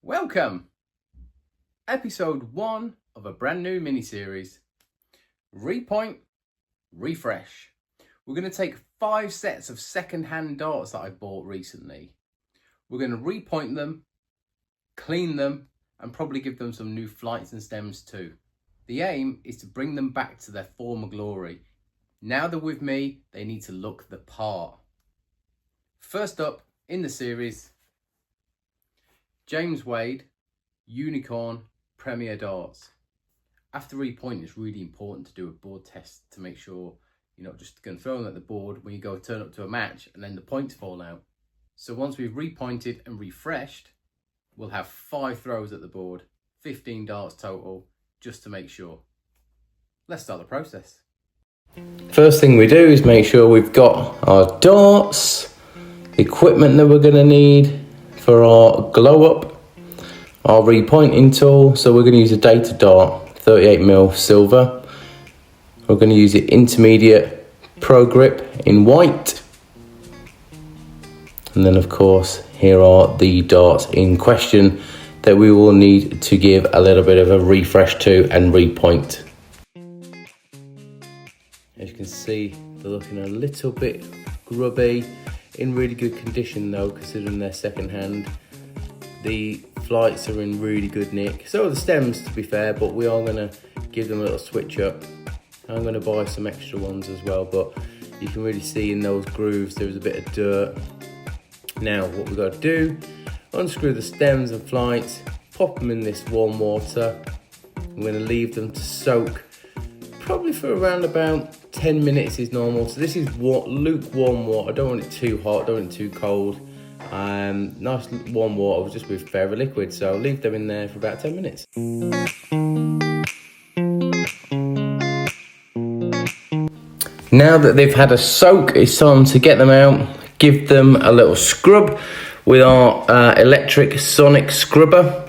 Welcome! Episode 1 of a brand new mini-series. Repoint, refresh. We're going to take 5 sets of second-hand darts that I bought recently. We're going to repoint them, clean them, and probably give them some new flights and stems too. The aim is to bring them back to their former glory. Now they're with me, they need to look the part. First up in the series, James Wade Unicorn Premier Darts. After repointing, it's really important to do a board test to make sure you're not just going to throw them at the board when you go turn up to a match and then the points fall out. So once we've repointed and refreshed, we'll have 5 throws at the board, 15 darts total, just to make sure. Let's start the process. First thing we do is make sure we've got our darts, the equipment that we're going to need for our glow up, our repointing tool. So we're going to use a Datadart 38mm silver. We're going to use the intermediate pro grip in white. And then of course, here are the darts in question that we will need to give a little bit of a refresh to and repoint. As you can see, they're looking a little bit grubby. In really good condition though, considering they're second hand. The flights are in really good nick. So are the stems, to be fair, but we are going to give them a little switch up. I'm going to buy some extra ones as well, but you can really see in those grooves there's a bit of dirt. Now what we've got to do, unscrew the stems and flights, pop them in this warm water. I'm going to leave them to soak probably for around about 10 minutes is normal. So this is lukewarm water. I don't want it too hot, don't want it too cold. Nice warm water just with fairy liquid. So I'll leave them in there for about 10 minutes. Now that they've had a soak, it's time to get them out. Give them a little scrub with our electric sonic scrubber.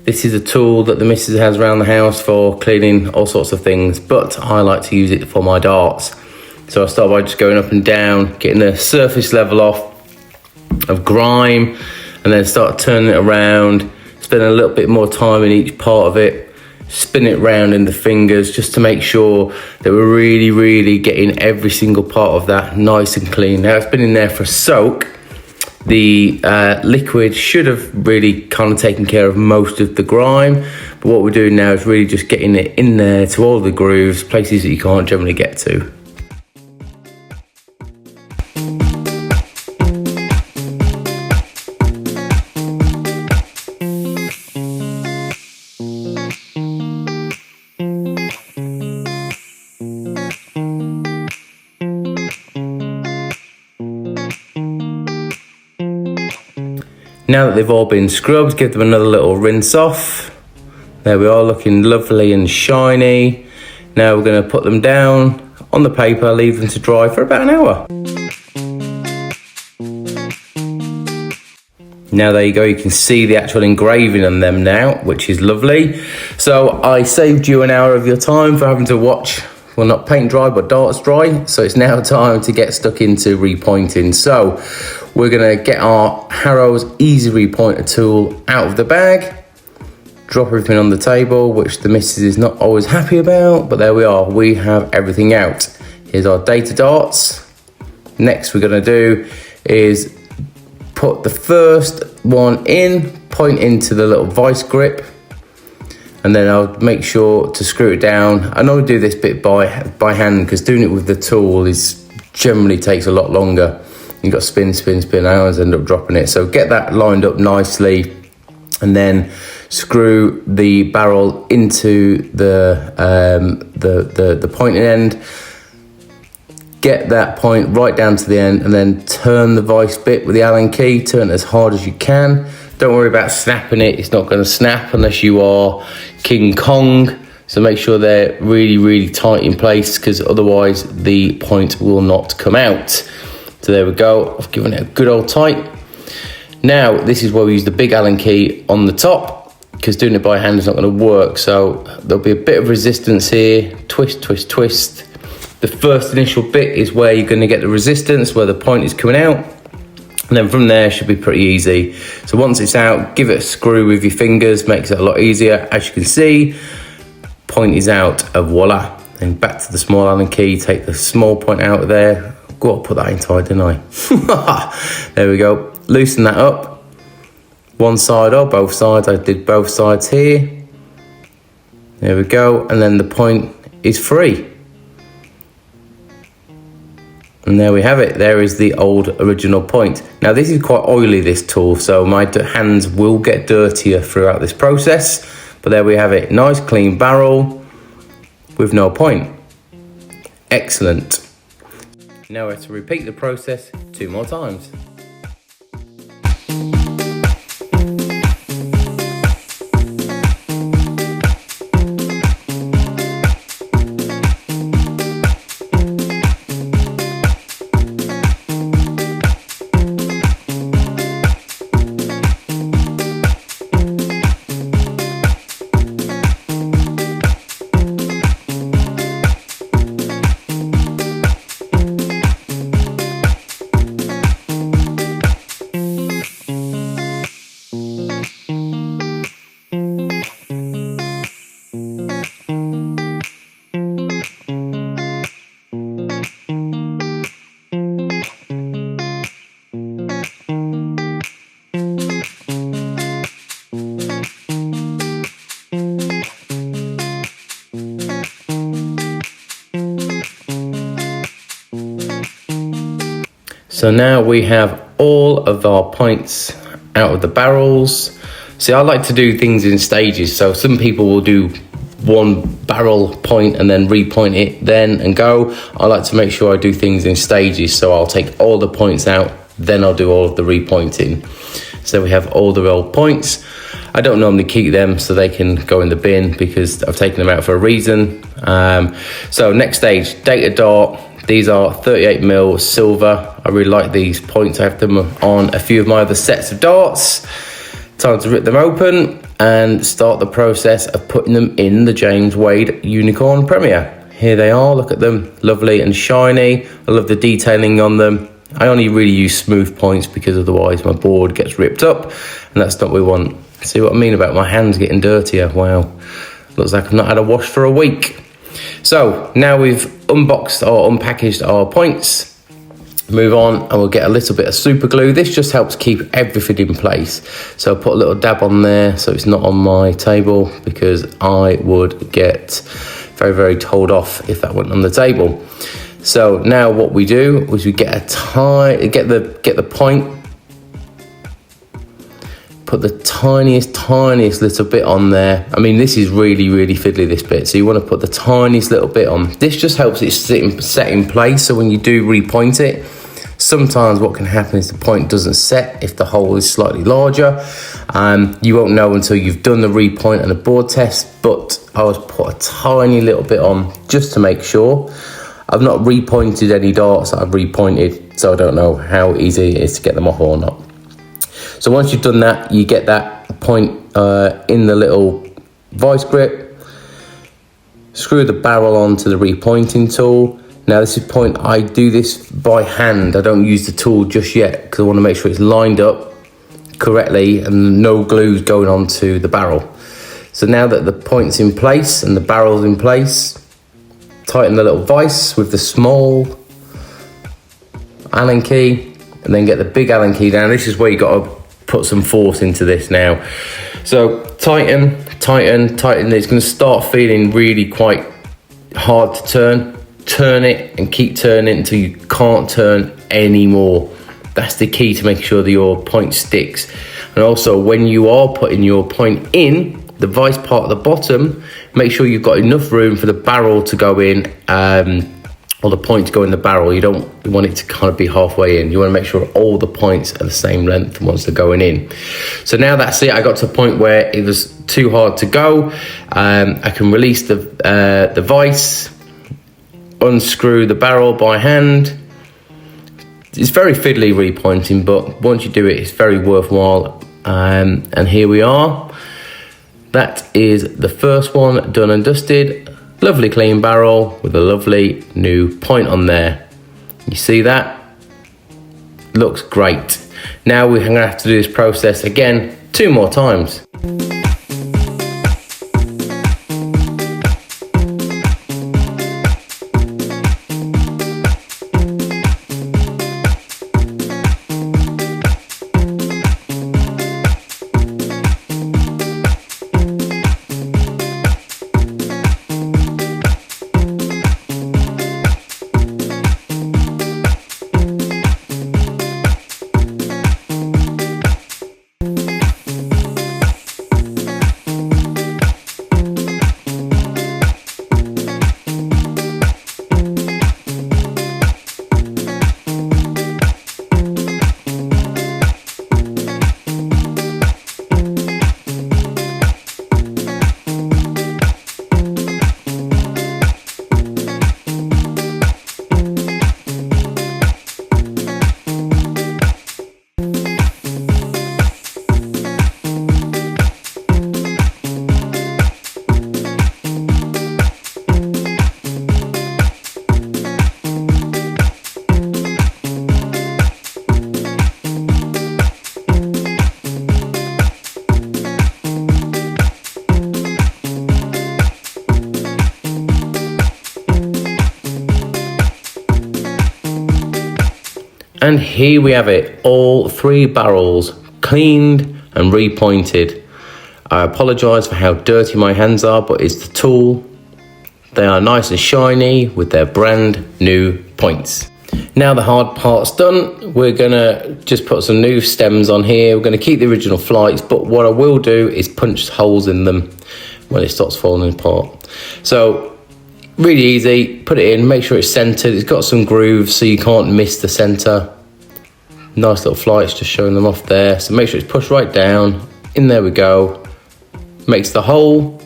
This is a tool that the missus has around the house for cleaning all sorts of things, but I like to use it for my darts. So I start by just going up and down, getting the surface level off of grime, and then start turning it around, spend a little bit more time in each part of it, spin it round in the fingers just to make sure that we're really getting every single part of that nice and clean. Now it's been in there for a soak. The liquid should have really kind of taken care of most of the grime, but what we're doing now is really just getting it in there to all the grooves, places that you can't generally get to. Now that they've all been scrubbed, give them another little rinse off. There we are, looking lovely and shiny. Now we're going to put them down on the paper, leave them to dry for about an hour. Now there you go, you can see the actual engraving on them now, which is lovely. So I saved you an hour of your time for having to watch, well, not paint dry, but darts dry. So it's now time to get stuck into repointing. So we're going to get our Harrow's Easy Repointer tool out of the bag, drop everything on the table, which the missus is not always happy about, but there we are, we have everything out. Here's our data darts. Next we're going to do is put the first one in, point into the little vice grip, and then I'll make sure to screw it down. I normally do this bit by hand because doing it with the tool generally takes a lot longer. You've got spin, I always end up dropping it. So get that lined up nicely and then screw the barrel into the pointing end. Get that point right down to the end and then turn the vice bit with the Allen key, turn it as hard as you can. Don't worry about snapping it, it's not going to snap unless you are King Kong. So make sure they're really tight in place because otherwise the point will not come out. So there we go, I've given it a good old tight. Now this is where we use the big Allen key on the top because doing it by hand is not going to work. So there'll be a bit of resistance here, twist. The first initial bit is where you're going to get the resistance, where the point is coming out. And then from there should be pretty easy. So once it's out, give it a screw with your fingers, makes it a lot easier. As you can see, point is out, voila. Then back to the small Allen key, take the small point out of there. Got to put that in tight, didn't I? There we go. Loosen that up. One side or both sides. I did both sides here. There we go. And then the point is free. And there we have it. There is the old original point. Now this is quite oily, this tool, so my hands will get dirtier throughout this process. But there we have it. Nice clean barrel with no point. Excellent. Now we have to repeat the process 2 more times. So now we have all of our points out of the barrels. See, I like to do things in stages. So some people will do one barrel point and then repoint it then and go. I like to make sure I do things in stages. So I'll take all the points out, then I'll do all of the repointing. So we have all the old points. I don't normally keep them so they can go in the bin because I've taken them out for a reason. So next stage, Datadart. These are 38mm silver. I really like these points. I have them on a few of my other sets of darts. Time to rip them open and start the process of putting them in the James Wade Unicorn Premier. Here they are, look at them, lovely and shiny. I love the detailing on them. I only really use smooth points because otherwise my board gets ripped up and that's not what we want. See what I mean about my hands getting dirtier? Wow, looks like I've not had a wash for a week. So now we've unboxed or unpackaged our points, move on and we'll get a little bit of super glue. This just helps keep everything in place. So I'll put a little dab on there so it's not on my table because I would get very, very told off if that went on the table. So now what we do is we get the point, put the tiniest little bit on there. I mean, this is really fiddly, this bit. So you want to put the tiniest little bit on. This just helps it set in place. So when you do repoint it, sometimes what can happen is the point doesn't set if the hole is slightly larger. You won't know until you've done the repoint and the board test, but I always put a tiny little bit on just to make sure. I've not repointed any darts that I've repointed, so I don't know how easy it is to get them off or not. So once you've done that, you get that point in the little vice grip, screw the barrel onto the repointing tool. Now this is point, I do this by hand. I don't use the tool just yet because I want to make sure it's lined up correctly and no glue's going onto the barrel. So now that the point's in place and the barrel's in place, tighten the little vise with the small Allen key and then get the big Allen key down. This is where you got to put some force into this now. So tighten. It's going to start feeling really quite hard to turn. Turn it and keep turning until you can't turn anymore. That's the key to make sure that your point sticks. And also when you are putting your point in, the vice part at the bottom, make sure you've got enough room for the barrel to go in, or the point to go in the barrel. You don't want it to kind of be halfway in. You want to make sure all the points are the same length once they're going in. So now that's it. I got to a point where it was too hard to go. I can release the vice, unscrew the barrel by hand. It's very fiddly repointing, but once you do it, it's very worthwhile. And here we are. That is the first one done and dusted. Lovely clean barrel with a lovely new point on there. You see that? Looks great. Now we're going to have to do this process again 2 more times. And here we have it, all 3 barrels cleaned and repointed. I apologise for how dirty my hands are, but it's the tool. They are nice and shiny with their brand new points. Now the hard part's done. We're gonna just put some new stems on here. We're gonna keep the original flights, but what I will do is punch holes in them when it starts falling apart. So really easy, put it in, make sure it's centered. It's got some grooves so you can't miss the center. Nice little flights, just showing them off there. So make sure it's pushed right down. In there we go. Makes the hole.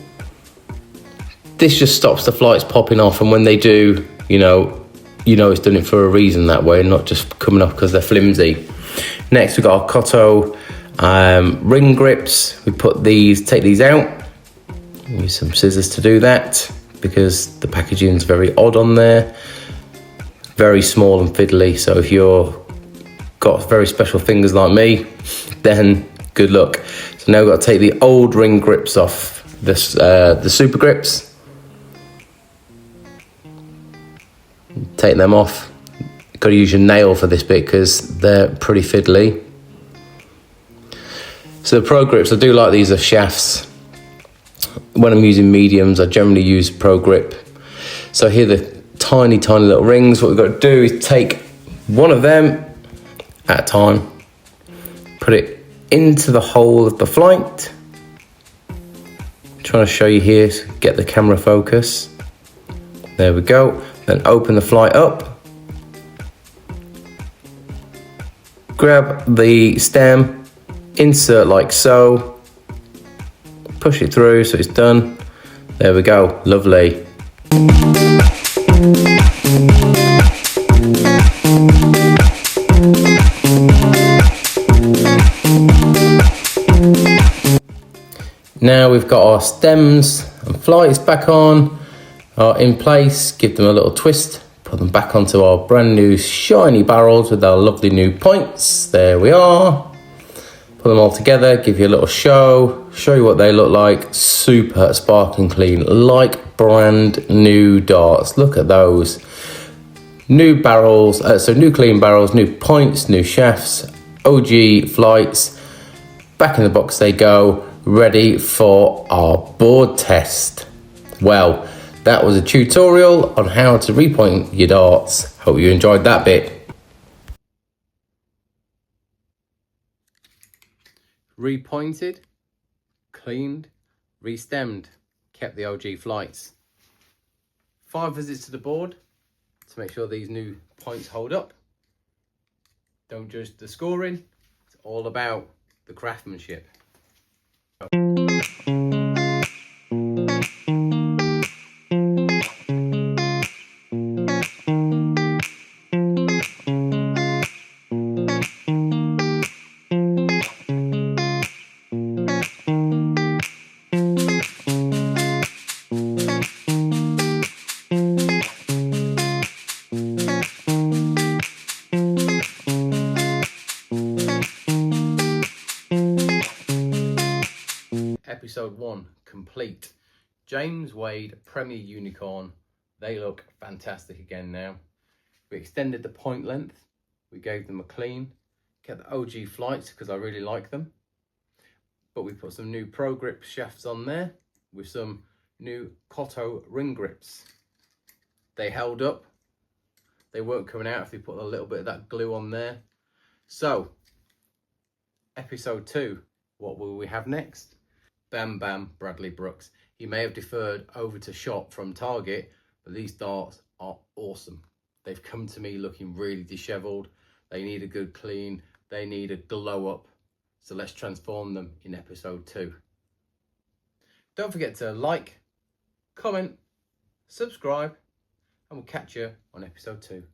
This just stops the flights popping off, and when they do, you know it's done it for a reason that way, not just coming off because they're flimsy. Next we've got our Cotto ring grips. We take these out. Use some scissors to do that because the packaging is very odd on there. Very small and fiddly, so if you're got very special fingers like me, then good luck. So now we've got to take the old ring grips off this, the super grips. Take them off. You've got to use your nail for this bit because they're pretty fiddly. So the pro grips, I do like these as shafts. When I'm using mediums, I generally use pro grip. So here are the tiny little rings. What we've got to do is take one of them at a time, put it into the hole of the flight. I'm trying to show you here to get the camera focus. There we go. Then open the flight up. Grab the stem, insert like so. Push it through so it's done. There we go, lovely. Now we've got our stems and flights back on, are in place. Give them a little twist, put them back onto our brand new shiny barrels with our lovely new points. There we are. Put them all together, give you a little show you what they look like. Super sparkling clean, like brand new darts. Look at those. New barrels, so new clean barrels, new points, new shafts, OG flights. Back in the box they go, ready for our board test. Well, that was a tutorial on how to repoint your darts. Hope you enjoyed that bit. Repointed, cleaned, restemmed, kept the OG flights. 5 visits to the board to make sure these new points hold up. Don't judge the scoring, it's all about the craftsmanship. episode 1 complete. James Wade Premier Unicorn. They look fantastic again now. We extended the point length. We gave them a clean. Kept the OG flights because I really like them. But we put some new Pro Grip shafts on there with some new Cotto ring grips. They held up. They weren't coming out if we put a little bit of that glue on there. So, episode 2, what will we have next? Bam Bam Bradley Brooks. He may have deferred over to shop from Target, but these darts are awesome. They've come to me looking really disheveled. They need a good clean. They need a glow up. So let's transform them in episode 2. Don't forget to like, comment, subscribe, and we'll catch you on episode 2.